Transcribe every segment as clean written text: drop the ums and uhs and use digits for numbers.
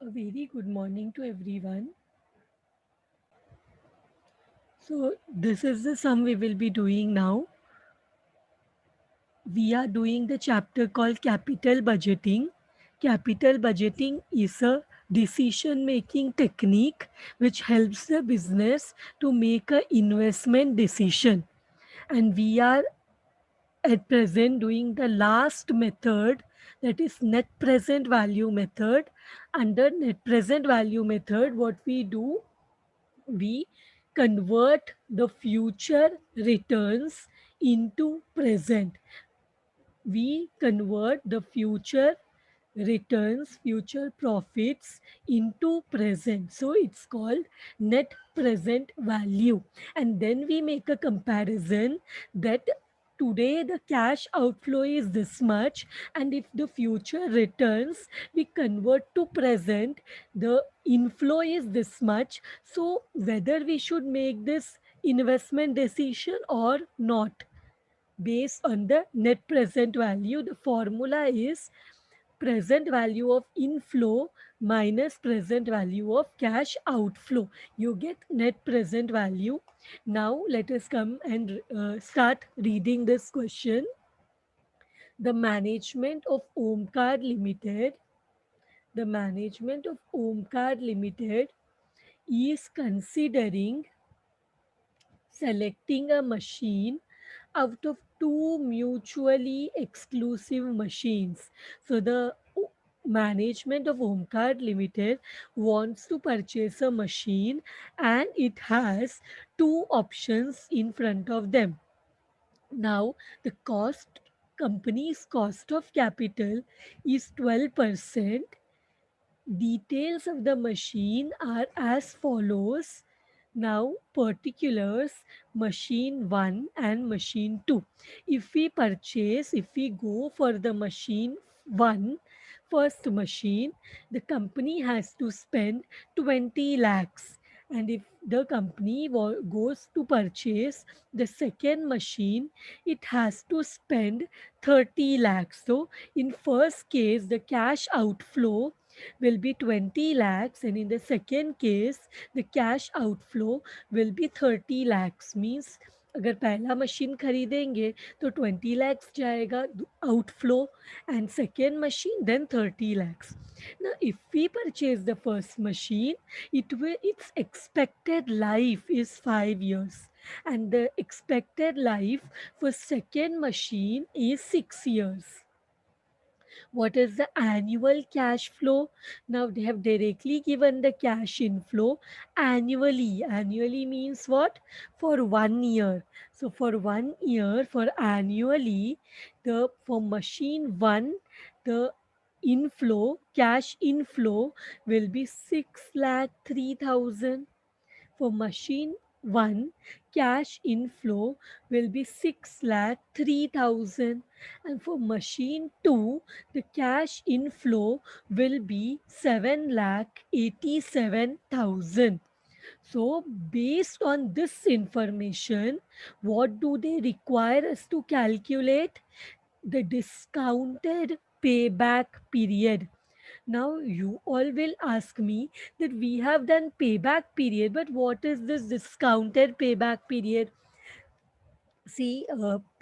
A very good morning to everyone. So, this is the sum we will be doing now. We are doing the chapter called Capital Budgeting. Capital budgeting is a decision making technique which helps the business to make a investment decision. And we are at present doing the last method, that is net present value method. Under net present value method, what we do, we convert the future returns into present. We convert the future returns, future profits into present. So it's called net present value. And then we make a comparison that today the cash outflow is this much, and if the future returns we convert to present, the inflow is this much. So whether we should make this investment decision or not based on the net present value. The formula is present value of inflow minus present value of cash outflow. You get net present value. Now let us come and start reading this question. The management of Omkar Limited, the management of Omkar Limited is considering selecting a machine out of two mutually exclusive machines. So the management of Omkar Limited wants to purchase a machine and it has two options in front of them. Now the company's cost of capital is 12%. Details of the machine are as follows. Now, particulars machine 1 and machine 2. If we go for the machine 1, first machine, the company has to spend 20 lakhs. And if the company goes to purchase the second machine, it has to spend 30 lakhs. So, in first case, the cash outflow will be 20 lakhs, and in the second case the cash outflow will be 30 lakhs. Means अगर पहला machine खरीदेंगे तो 20 lakhs जाएगा outflow, and second machine then 30 lakhs. Now if we purchase the first machine, its expected life is 5 years, and the expected life for second machine is 6 years. What is the annual cash flow? Now they have directly given the cash inflow annually. Annually means what? For 1 year. So for 1 year, for annually, the for machine 1, the inflow, cash inflow will be 6,03,000. For machine 1, cash inflow will be 6,03,000, and for machine 2, the cash inflow will be 7,87,000. So, based on this information, what do they require us to calculate? The discounted payback period. Now, you all will ask me that we have done payback period, but what is this discounted payback period? See,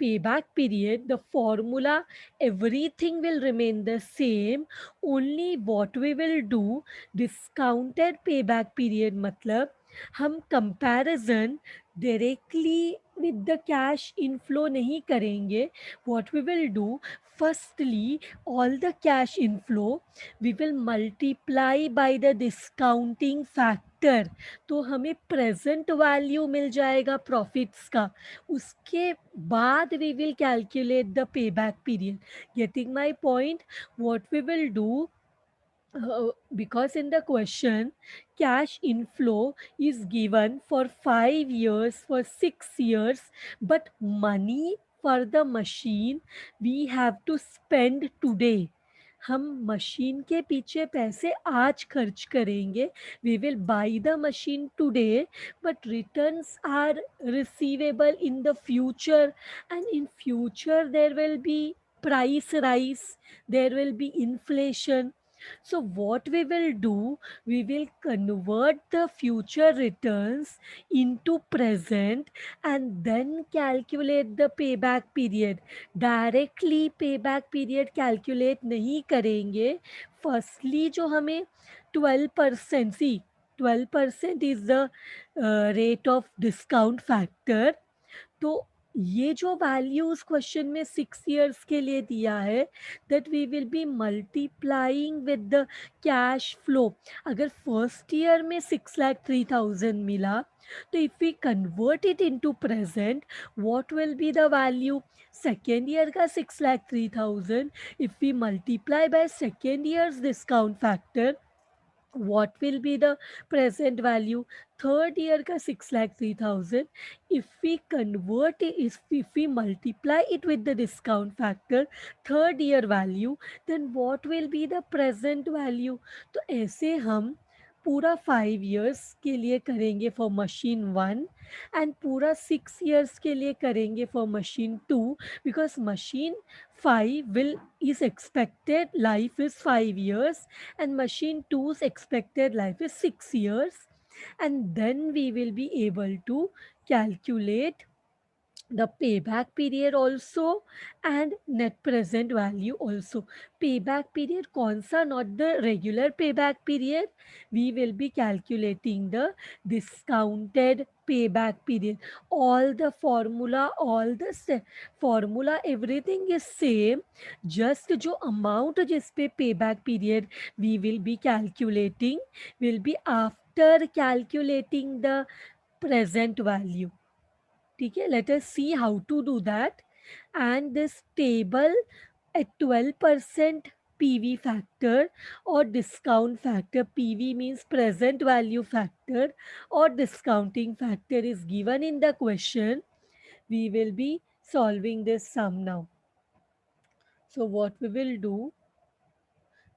payback period, the formula, everything will remain the same. Only what we will do, discounted payback period matlab हम comparison directly with the cash inflow नहीं करेंगे. What we will do, firstly all the cash inflow we will multiply by the discounting factor. तो हमें present value मिल जाएगा profits का. उसके बाद we will calculate the payback period. Getting my point? What we will do, because in the question cash inflow is given for 5 years, for 6 years, but money for the machine we have to spend today. हम machine के पीछे पैसे आज खर्च करेंगे. We will buy the machine today, but returns are receivable in the future, and in future there will be price rise, there will be inflation. So what we will do, we will convert the future returns into present and then calculate the payback period. Directly payback period calculate नहीं करेंगे. Firstly जो हमें 12% सी 12% is the rate of discount factor. तो ये जो value उस question में 6 years के लिए दिया है, that we will be multiplying with the cash flow. अगर फर्स्ट ईयर में 6,03,000 मिला, तो if we convert it into present, what will be the value? Second year का 6,03,000, if we multiply by second years discount factor, what will be the present value? Third year ka 6,03,000, if we convert it, if we multiply it with the discount factor, third year value, then what will be the present value? तो ऐसे हम पूरा 5 years के लिए करेंगे for machine 1 and पूरा 6 years के लिए करेंगे for machine 2, because machine 5 will is expected life is 5 years and machine 2's expected life is 6 years, and then we will be able to calculate the payback period also and net present value also. Payback period कौन सा? Not the regular payback period, we will be calculating the discounted payback period. All the formula, formula everything is same, just जो amount जिस पे payback period we will be calculating will be after calculating the present value. ठीक है, let us see how to do that. And this table at 12% PV factor or discount factor, PV means present value factor or discounting factor, is given in the question. We will be solving this sum now. So what we will do,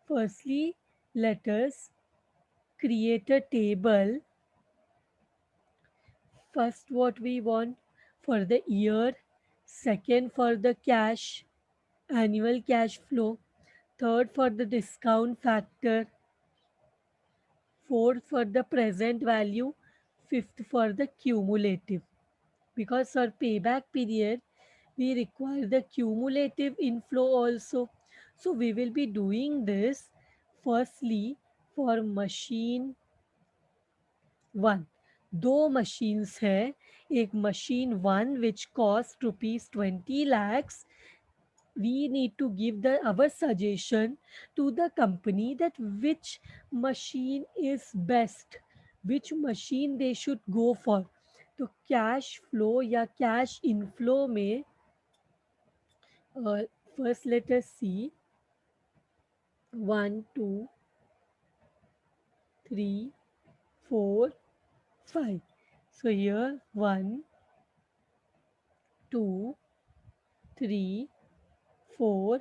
firstly let us create a table. First what we want for the year, second for the cash, annual cash flow, third for the discount factor, fourth for the present value, fifth for the cumulative. Because for payback period, we require the cumulative inflow also. So we will be doing this firstly for machine 1. दो machines है, एक machine 1 which cost rupees 20 lakhs. We need to give our suggestion to the company that which machine is best, which machine they should go for. तो cash flow या cash inflow में first let us C 1 2 3 4 5. So here 1 2 3 4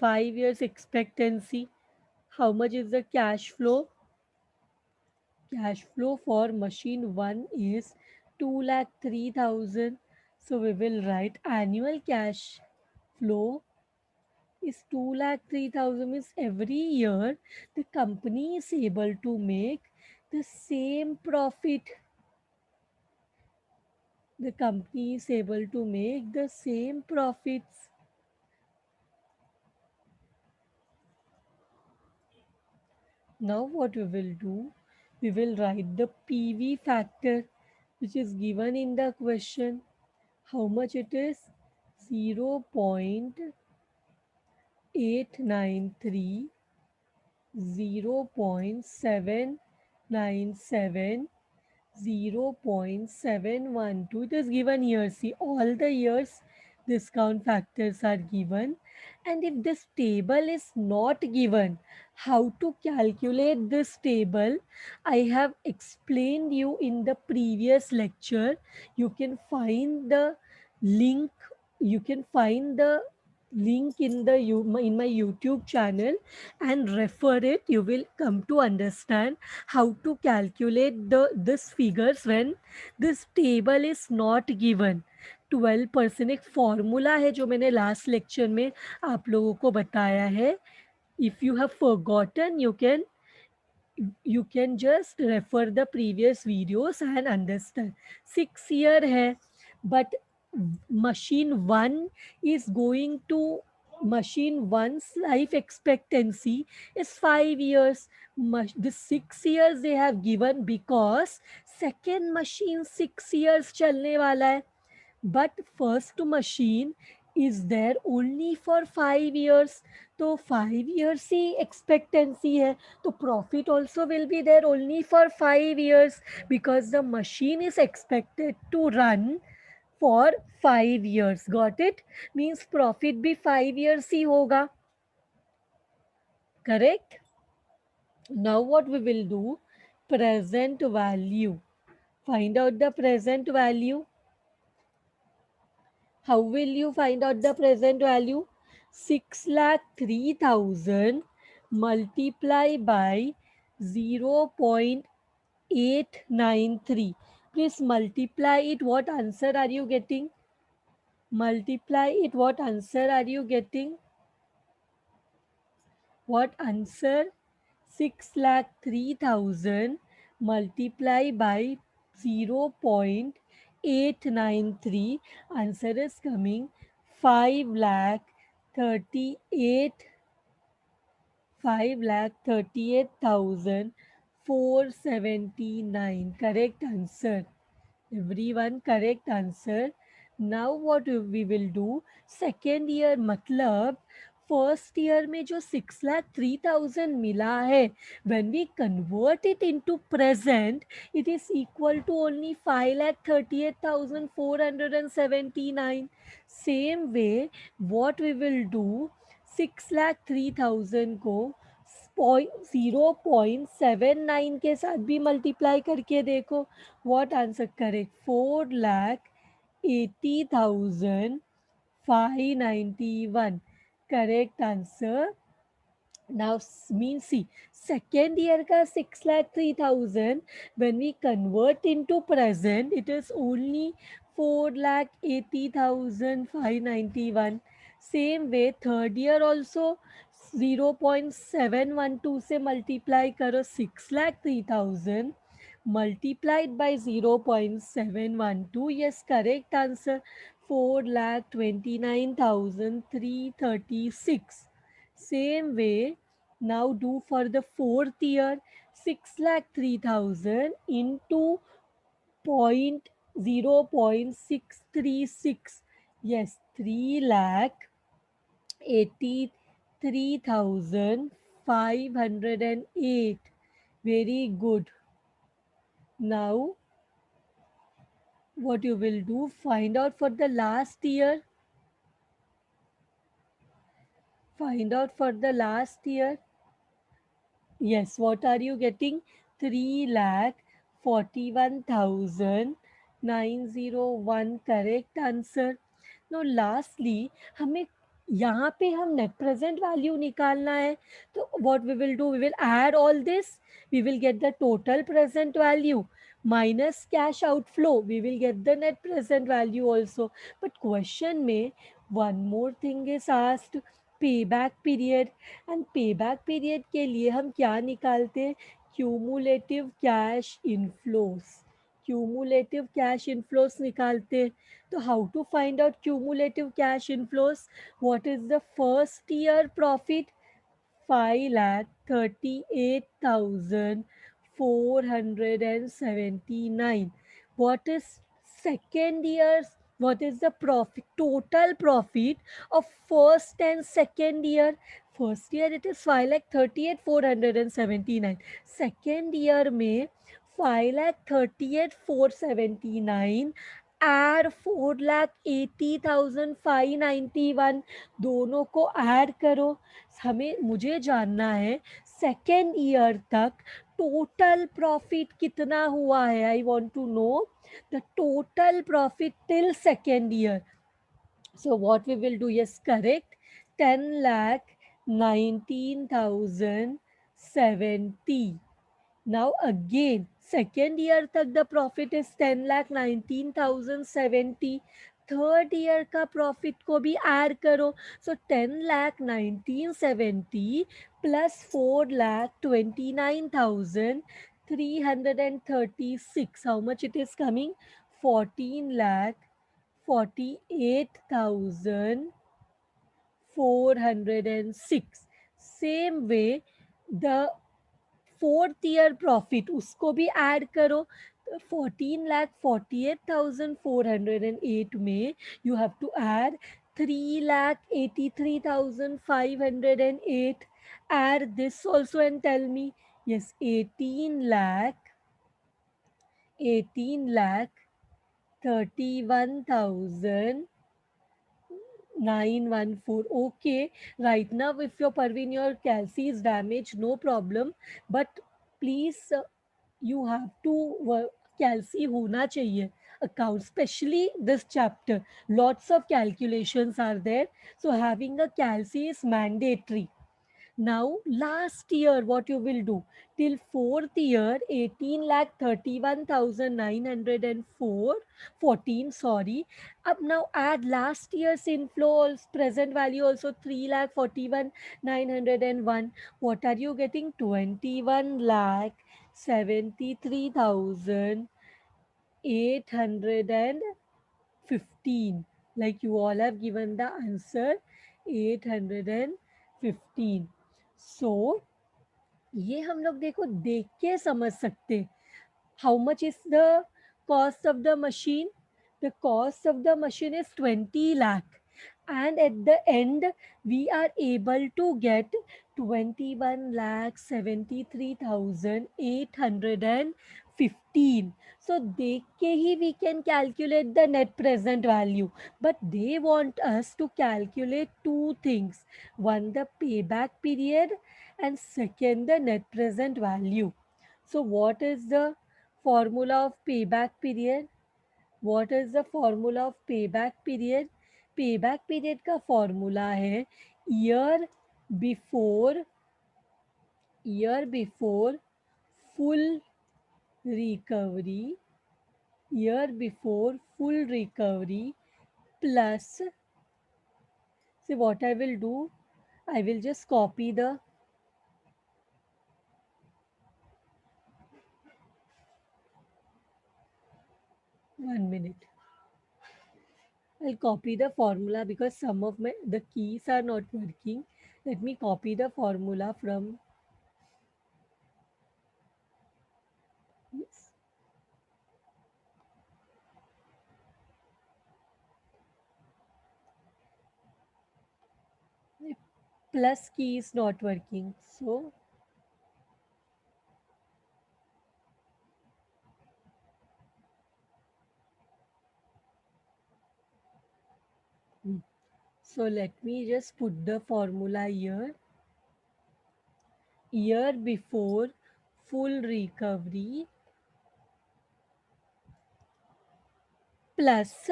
5 years expectancy. How much is the cash flow? Cash flow for machine 1 is 2,03,000. So we will write annual cash flow is 2,03,000, means every year the company is able to make the same profit. The company is able to make the same profits. Now what we will do, we will write the PV factor which is given in the question. How much it is? 0.893, 0.797, 0.712. It is given here. See, all the years discount factors are given. And if this table is not given, how to calculate this table, I have explained you in the previous lecture. You can find the link. You can find the link in in my YouTube channel and refer it. You will come to understand how to calculate this figures when this table is not given. 12% एक formula है जो मैंने last lecture में आप लोगों को बताया है. If you have forgotten, you can just refer the previous videos and understand. 6 year है, but machine one is going to machine one's life expectancy is 5 years. The 6 years they have given because second machine 6 years चलने वाला है, but first machine is there only for 5 years. तो 5 years ही expectancy है, तो profit also will be there only for 5 years because the machine is expected to run for 5 years. Got it? Means profit भी 5 years ही होगा. Correct? Now what we will do? Present value. Find out the present value. How will you find out the present value? 6,03,000 multiply by 0.893. Please multiply it. What answer are you getting? Multiply it. What answer are you getting? What answer? 6,03,000 multiply by 0.893. Answer is coming 5,38 5,38,479. Correct answer. Everyone correct answer. Now what we will do? Second year मतलब first year में जो 6,03,000 मिला है, when we convert it into present, it is equal to only 5,38,479. Same way, what we will do? 6,03,000 को 0.79 के साथ भी multiply करके देखो. What answer correct? 4,80,591. Correct answer. Now means see, second year ka 6,03,000 when we convert into present it is only 4,80,591. Same way third year also 0.712 से multiply करो 6,03,000 multiplied by 0.712. Yes, correct answer 4,29,336. Same way, now do for the fourth year 6,03,000 into point 0.636. Yes, 3,83,508. Very good. Now, what you will do? Find out for the last year. Find out for the last year. Yes, what are you getting? 3,41,901. Correct answer. Now lastly हमें यहाँ पे हम net present value निकालना है, तो what we will do? We will add all this, we will get the total present value minus cash outflow, we will get the net present value also. But question में one more thing is asked, payback period. And payback period के लिए हम क्या निकालते हैं? Cumulative cash inflows. Cumulative cash inflows निकालते हैं. तो how to find out cumulative cash inflows? What is the first year profit? 5,38,479. What is second year's? What is the profit? Total profit of first and second year. First year it is 5,38,479. Second year में 5,38,479 add 4,80,591. दोनों को add करो. हमें मुझे जानना है second year तक total profit कितना हुआ है. I want to know the total profit till second year. So what we will do? Yes, correct. 10,19,070. Now again, second year tak the profit is 10,19,070. Third year का profit को भी add करो. सो 10,1970 plus 4,29,336. How much it is coming? 14,48,406. Same way, the fourth year profit उसको भी add करो. 14,48,408 में you have to add 3,83,508. Add this also and tell me. Yes, 18 lakh 31,914. Okay, right now if your Parveen, your calci is damaged, no problem, but please you have to calci होना चाहिए account, especially this chapter. Lots of calculations are there, so having a calci is mandatory. Now, last year, what you will do? Till fourth year, 18,31,904, 14, sorry. Up now add last year's inflow, present value also 3,41,901. What are you getting? 21,73,815. Like you all have given the answer 815. So ये हम लोग देखो देख के समझ सकते. How much is the cost of the machine? The cost of the machine is 20 lakh. And at the end, we are able to get 21 lakh 73,815. So, देख के ही we can calculate the net present value. But they want us to calculate two things. One, the payback period, and second, the net present value. So, what is the formula of payback period? What is the formula of payback period? Payback period का formula है year before year before full recovery, year before full recovery plus. See what I will do, I will just copy the 1 minute. I'll copy the formula because some of my the keys are not working. Let me copy the formula from. Yes. Plus key is not working. So so let me just put the formula here. Year before full recovery plus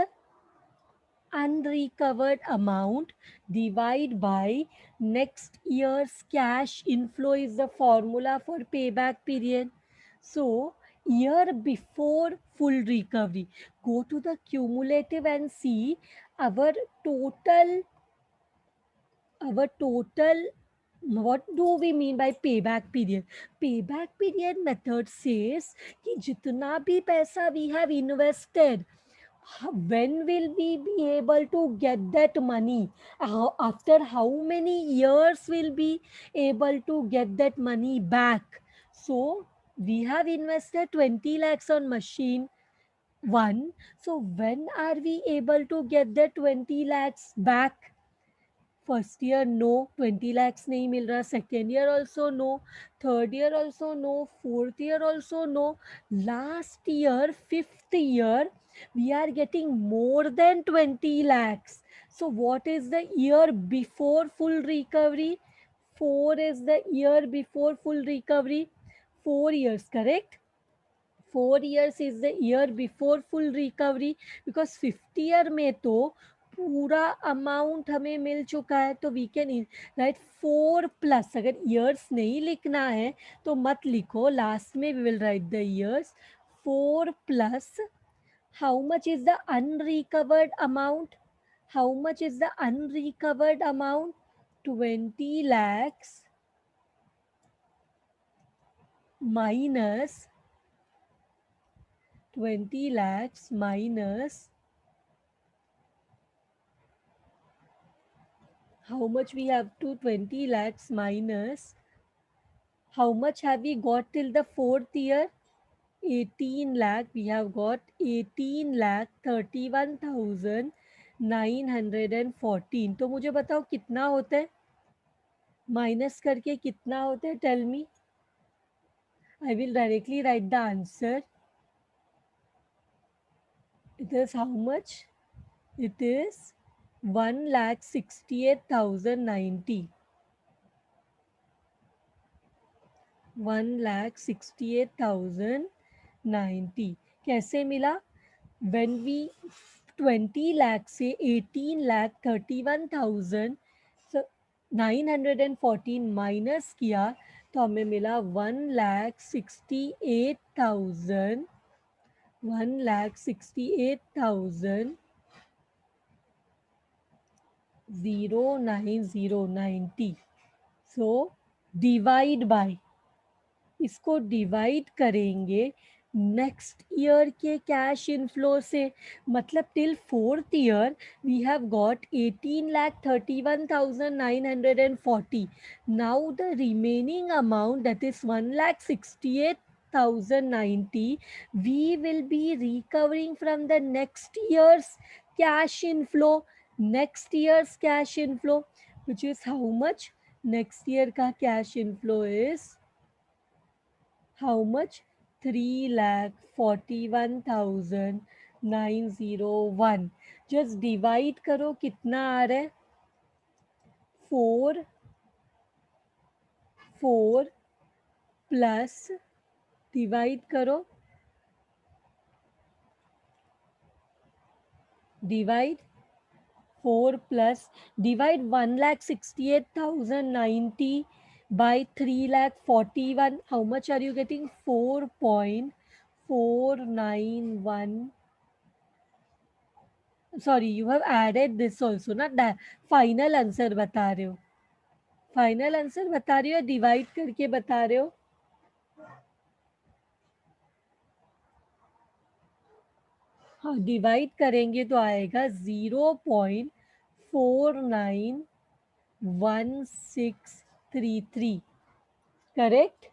unrecovered amount divide by next year's cash inflow is the formula for payback period. So year before full recovery, go to the cumulative and see our total total. What do we mean by payback period? Payback period method says कि जितना भी पैसा we have invested, when will we be able to get that money? After how many years will be able to get that money back? So we have invested 20 lakhs on machine one. So when are we able to get that 20 lakhs back? First year no 20 lakhs नहीं मिल रहा. Second year also no. Third year also no. Fourth year also no. Last year fifth year we are getting more than 20 lakhs. So what is the year before full recovery? 4 is the year before full recovery. 4 years, correct? 4 years is the year before full recovery, because fifth year में तो पूरा amount हमें मिल चुका है. तो we can write 4 plus. अगर years नहीं लिखना है तो मत लिखो, लास्ट में we will write the years. 4 plus How much is the unrecovered amount? How much is the unrecovered amount? 20 lakhs minus 20 lakhs minus how much we have to 20 lakhs minus how much have we got till the fourth year? 18 lakh. We have got 18 lakh 31,914. तो मुझे बताओ कितना होता है, minus करके कितना होता है, tell me. I will directly write the answer. It is how much? It is 1,68,090. 1,68,090 कैसे मिला? When we 20 lakh से 18 lakh 31,000 so 914 माइनस किया तो हमें मिला 1,68,000 1,68,090. So divide by, इसको डिवाइड करेंगे नेक्स्ट ईयर के कैश इनफ्लो से. मतलब till fourth year we have got 18,31,940. Now the remaining amount that is 1,68,090 we will be recovering from the next year's cash inflow. Next year's cash inflow, which is how much? Next year ka cash inflow is how much? 3,41,901. Just divide करो कितना आ रहा है. 4 4 plus divide करो, divide 4 plus divide 1,68,090 by 3,41,000. How much are you getting? 4.491. Sorry, you have added this also, not that. Final answer बता रहे हो, final answer बता रहे हो या डिवाइड करके बता रहे हो? हाँ, डिवाइड करेंगे तो आएगा 0.491633. Correct.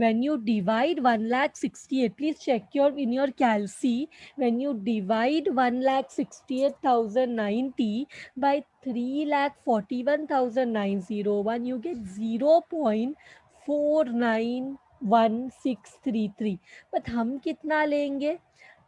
When you divide 1,68,000, please check your in your calci. When you divide 1,68,090 by 3,41,901, you get 0.491633. but हम कितना लेंगे?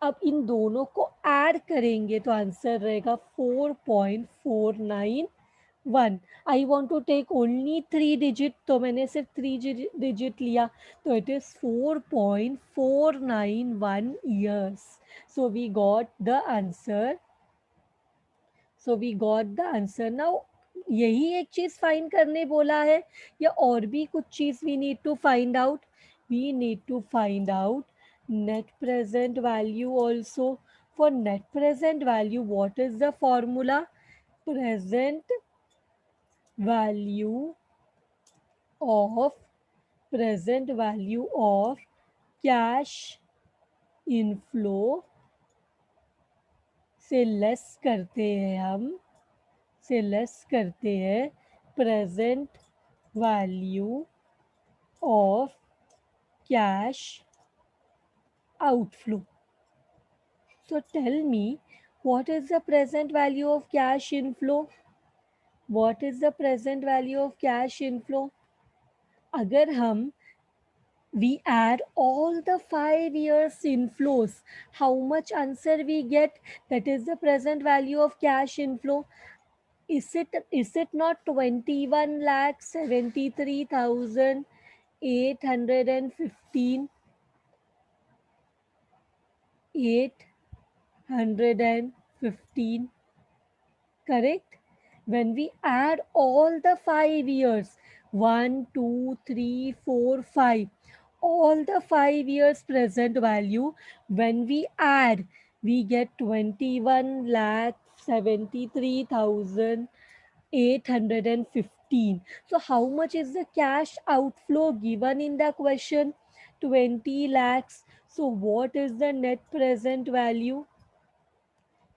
अब इन दोनों को ऐड करेंगे तो आंसर रहेगा 4.491. I want to take only 3 digit, तो मैंने सिर्फ 3 डिजिट लिया. तो it is 4.491 years. So we got the answer. So we got the answer. Now यही एक चीज फाइंड करने बोला है या और भी कुछ चीज we need to find out? We need to find out net present value also. For net present value, what is the formula? Present value of present value of cash inflow से less करते हैं हम, से less करते हैं present value of cash outflow. So tell me, what is the present value of cash inflow? What is the present value of cash inflow? अगर हम we add all the 5 years inflows, how much answer we get? That is the present value of cash inflow. Is it not 21,73,815? 815, correct? When we add all the 5 years, 1, 2, 3, 4, 5, all the 5 years present value, when we add, we get 21 lakh 73,815. So how much is the cash outflow given in the question? 20 lakhs. So what is the net present value?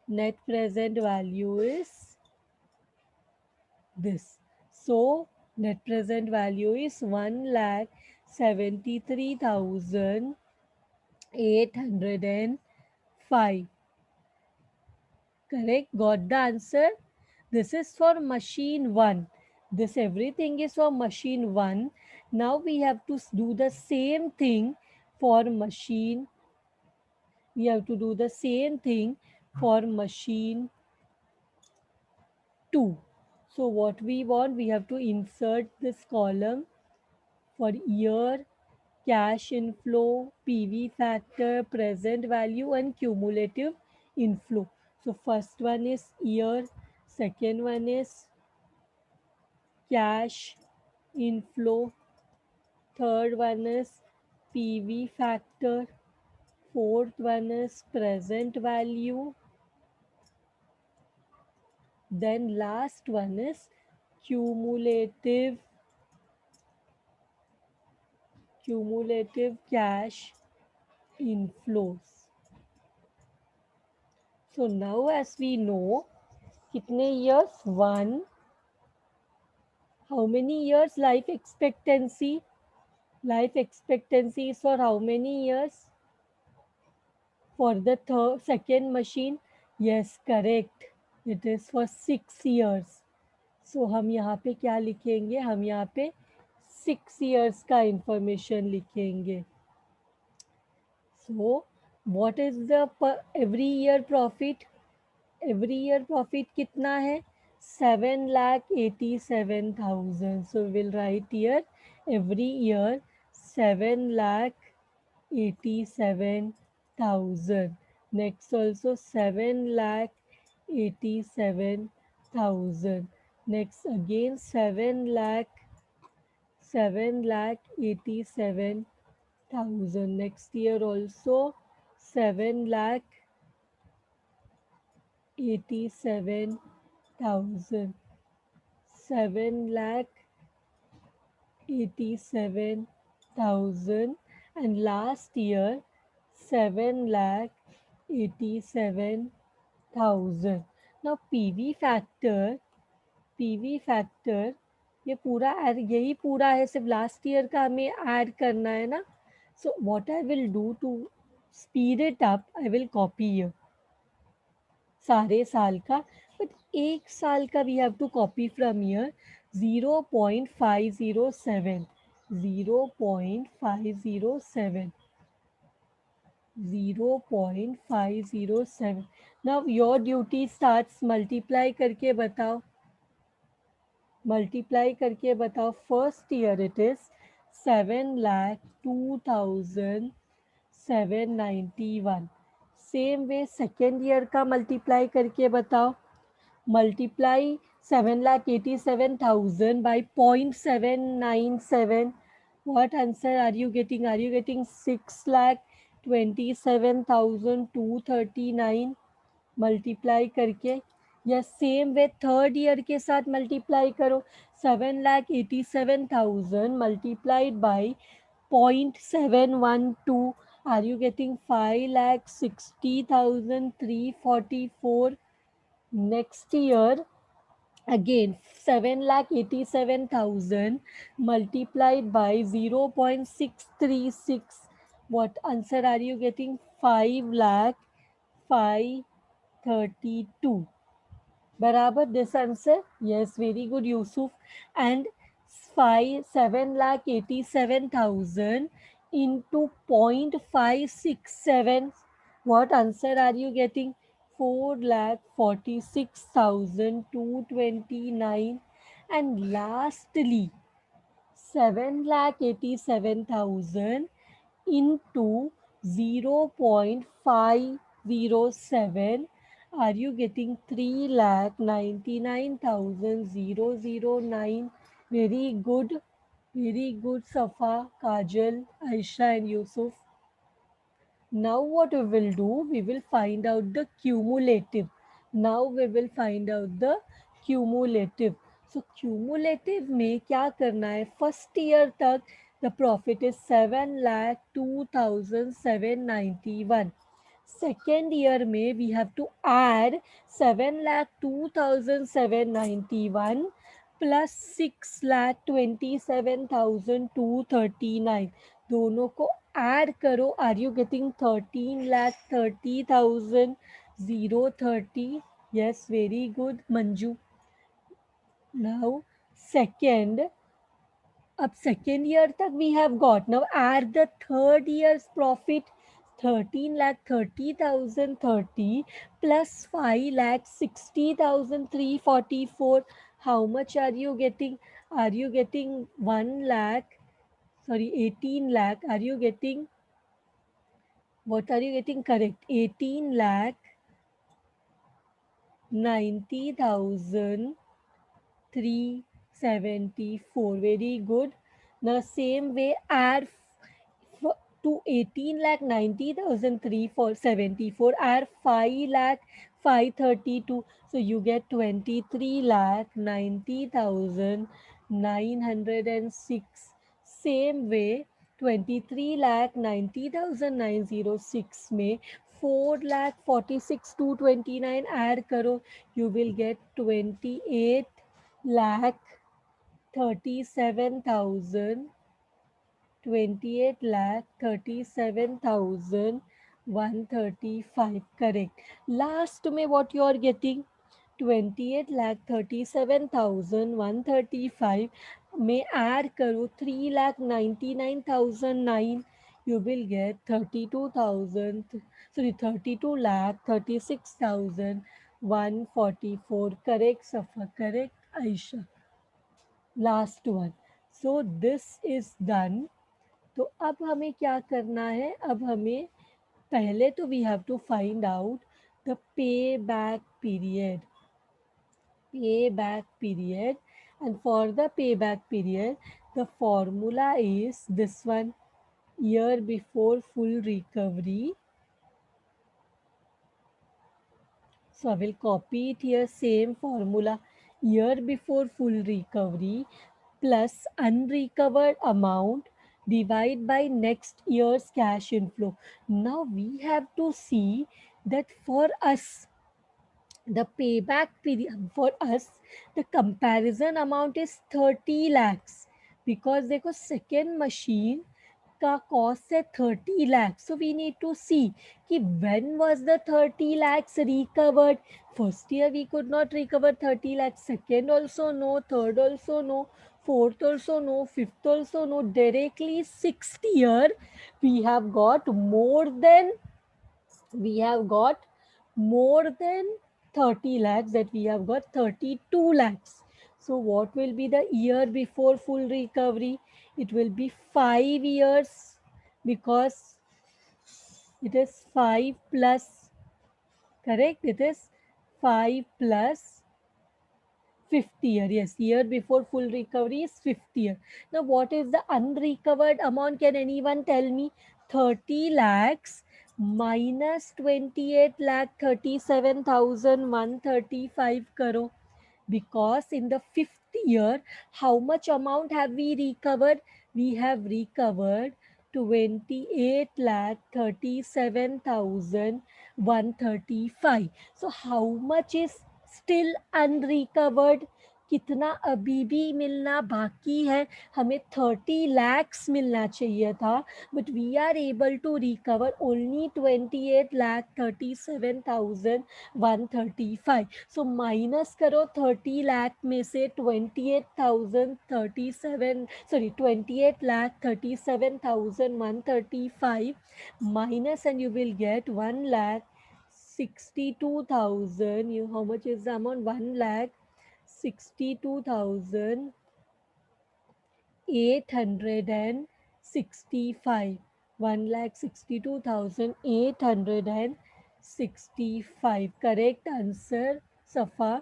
Net present value is this. So net present value is 1 lakh 73,805. Correct? Got the answer? This is for machine 1. This everything is for machine 1. Now we have to do the same thing for machine. We have to do the same thing for machine 2. So what we want, we have to insert this column for year, cash inflow, PV factor, present value, and cumulative inflow. So first one is year, second one is cash inflow, third one is PV factor, fourth one is present value, then last one is cumulative cash inflows. So now as we know, kitne years? One. How many years life expectancy? Life expectancy is for how many years? For the second machine? Yes, correct. It is for 6 years. So हम यहाँ पे क्या लिखेंगे? हम यहाँ पे 6 years का information लिखेंगे. So what is the every year profit? Every year profit कितना है? 7,87,000. So we'll write here every year 7,87,000. Next also 7,87,000. Next again 7,87,000. Next year also 7,87,000. 7,87,000, and last year 7,87,000. Now PV factor ये पूरा यही पूरा है, सिर्फ लास्ट ईयर का हमें ऐड करना है ना. So what I will do to speed it up, I will copy here सारे साल का, बट एक साल का we have to copy from year. 0.507, 0.507, 0.507. Now your duty starts. Multiply करके बताओ. मल्टीप्लाई करके बताओ. First year it is 7,02,791. Same way second year का मल्टीप्लाई करके बताओ. Multiply 7,87,000 by 0.797. What answer are you getting? Are you getting 6,27,239 multiply करके? या same way third year के साथ मल्टीप्लाई करो. 7,87,000 multiplied by 0.712. Are you getting 5,60,344? Next year again 7,87,000 multiplied by 0.636. What answer are you getting? 5,532. Barabar this answer? Yes, very good Yusuf. And 7,87,000 into 0.567. What answer are you getting? 4,46,229. And lastly 7,87,000 into 0.507. Are you getting 3,99,009? Very good. Very good, Safa, Kajal, Aisha and Yusuf. Now what we will do, we will find out the cumulative. Now we will find out the cumulative. So cumulative में क्या करना है, first year तक the profit is 7,02,791. Second year में we have to add 7,02,791 plus 6,27,239. दोनों को add करो, are you getting 13,30,030? Yes, very good Manju. Now second, अब सेकेंड ईयर तक we have got. Now at the third year's profit 13,30,030 plus 5,60,344. How much are you getting? Are you getting 1 lakh? Sorry, 18 lakh. Are you getting, what are you getting correct? 18 lakh 90,000 374. Very good. Now same way add to 18 lakh 90,000 374, add 5 lakh 532. So you get 23 lakh 90,000 906. Same way 23 lakh 90,000 906 में 4 lakh 46 229 add करो, you will get 28 lakh 37,000, 28 lakh 37,135. Correct. Last में what you are getting? 28 lakh 37,135 में add करो 3 lakh 99,009. You will get 32,000, sorry, 32 lakh 36,144. Correct, Safa. Correct, Aisha. Last one. So this is done. तो अब हमें क्या करना है, अब हमें पहले तो we have to find out the payback period. Payback period, and for the payback period the formula is this one, year before full recovery. So I will copy it here, same formula, year before full recovery plus unrecovered amount divide by next year's cash inflow. Now we have to see that for us the payback period, for us the comparison amount is 30 lakhs, because देखो second machine का cost है 30 lakhs. So we need to see कि when was the 30 lakhs recovered. First year we could not recover 30 lakhs, second also no, third also no, fourth also no, fifth also no. Directly sixth year we have got more than, we have got more than 30 lakhs, that we have got 32 lakhs. So what will be the year before full recovery? It will be 5 years, because it is 5 plus, correct, it is 5 plus fifth year. Yes, year before full recovery is fifth year. Now what is the unrecovered amount? Can anyone tell me? 30 lakhs minus 28 lakh 37,135 karo. Because in the fifth year, how much amount have we recovered? We have recovered 28 lakh 37,135. So how much is still unrecovered? कितना अभी भी मिलना बाकी है? हमें 30 lakhs मिलना चाहिए था, but we are able to recover only 28 lakh 37,135. So minus करो 30 lakh में से 28,037, sorry, 28 lakh 37,135 minus, and you will get 1 lakh 62,000. You, how much is the amount? 1 lakh 62,865. 1,62,865. Correct answer, Safa.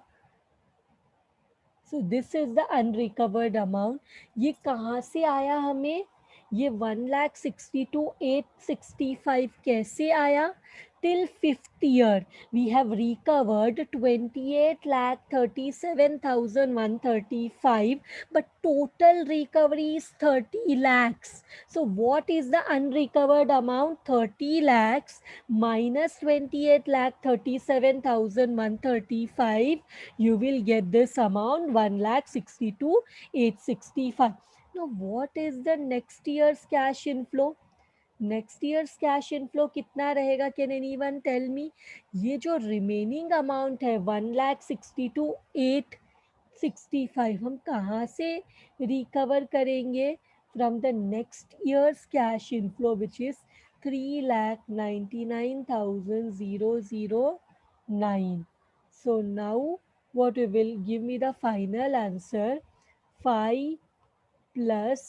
So this is the unrecovered amount. ये कहाँ से आया हमें? ये 1,62,865 कैसे आया? Till fifth year we have recovered 28,37,135, but total recovery is 30 lakhs. So what is the unrecovered amount? 30 lakhs minus 28 lakh 37,135. You will get this amount 1,62,865. Now, what is the next year's cash inflow? Next year's cash inflow कितना रहेगा? Can anyone tell me? ये जो remaining amount है 1,62,865 हम कहाँ से recover करेंगे? From the next year's cash inflow which is 3,99,009. So now what we will give me the final answer? 5 plus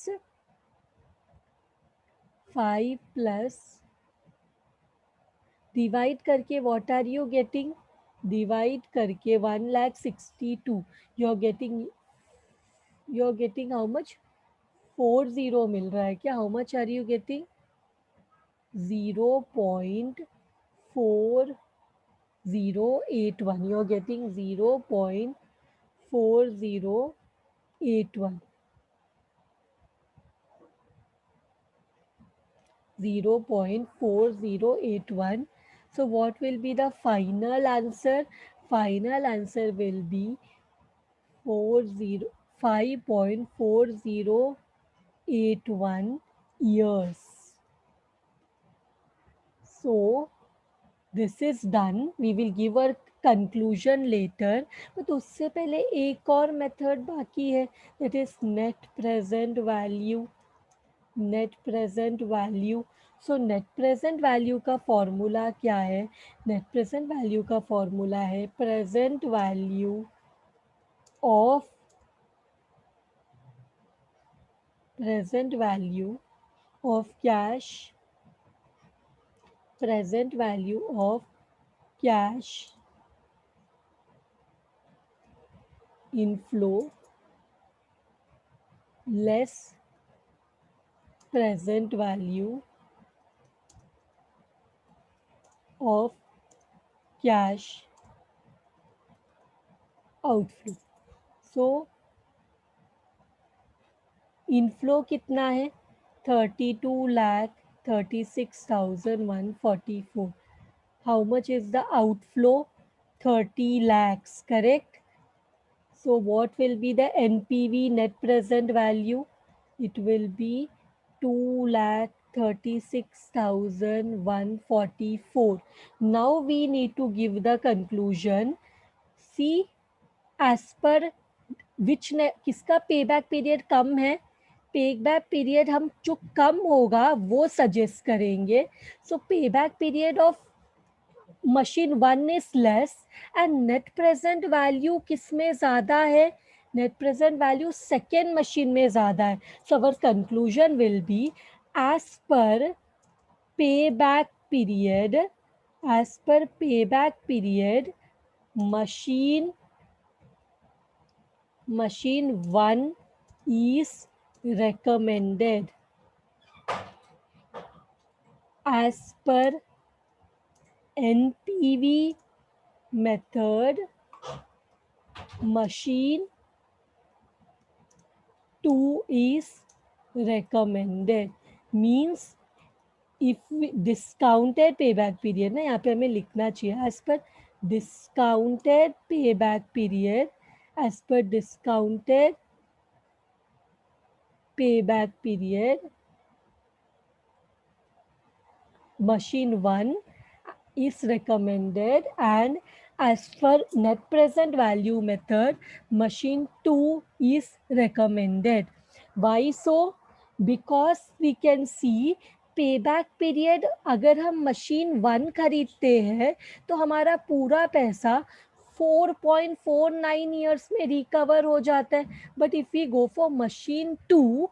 5 plus divide करके what are you getting? Divide करके 1,62,000 you are getting how much? 40 मिल रहा है क्या? How much are you getting? 0.4081. You are getting 0.4081. 0.4081. So what will be the final answer? Final answer will be 5.4081 years. So this is done. We will give our conclusion later. But उससे पहले एक और method बाकी है, that is net present value. Net present value. So net present value का formula क्या है? Net present value का फॉर्मूला है present value of cash. Present value of cash inflow less present value of cash outflow. So inflow कितना है? 32,36,144. How much is the outflow? 30 lakhs, correct? So what will be the NPV, net present value? It will be 2,36,144. Now we need to give the conclusion. See, as per विच ने किसका पे back period कम है? पे back period हम जो कम होगा वो suggest करेंगे. So payback period of machine 1 is less and net present value किस में ज़्यादा है? Net present value second machine में ज़्यादा है. So our conclusion will be as per payback period, as per payback period machine 1 is recommended. As per NPV method, machine 2 is recommended. Means if we discounted payback period ना, यहाँ पे हमें लिखना चाहिए as per discounted payback period, as per discounted payback period, machine 1 is recommended, and as per net present value method machine 2 is recommended. Why so? Because we can see payback period अगर हम machine 1 खरीदते हैं तो हमारा पूरा पैसा 4.49 years में recover हो जाता है. But if we go for machine 2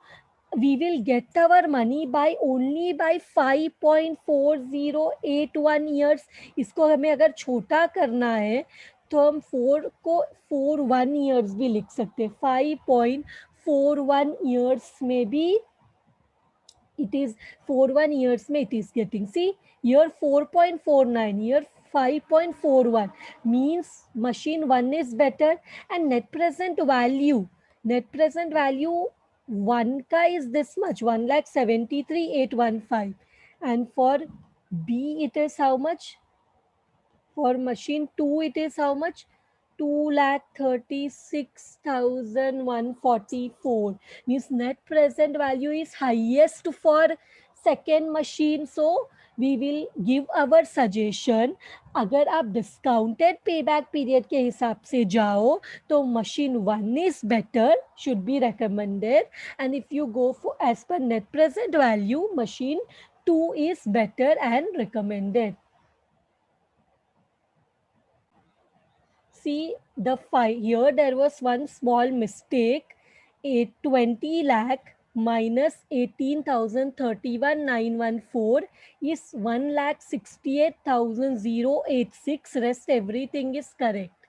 we will get our money by only by 5.4081 years. इसको हमें अगर छोटा करना है तो हम 4 को 41 years भी लिख सकते हैं. 5.41 years में भी it is 4 1 years में it is getting, see year 4.49, year 5.41, means machine 1 is better. And net present value 1 ka is this much, 1,73,815, and for B it is how much? For machine 2, it is how much? 2,36,144. Means net present value is highest for second machine. So we will give our suggestion. अगर आप discounted pay back period के हिसाब से जाओ तो machine 1 is better, should be recommended. And if you go for as per net present value, machine 2 is better and recommended. See the five here there was one small mistake. A 20 lakh minus 18,031,914 is 1,68,086. Rest everything is correct.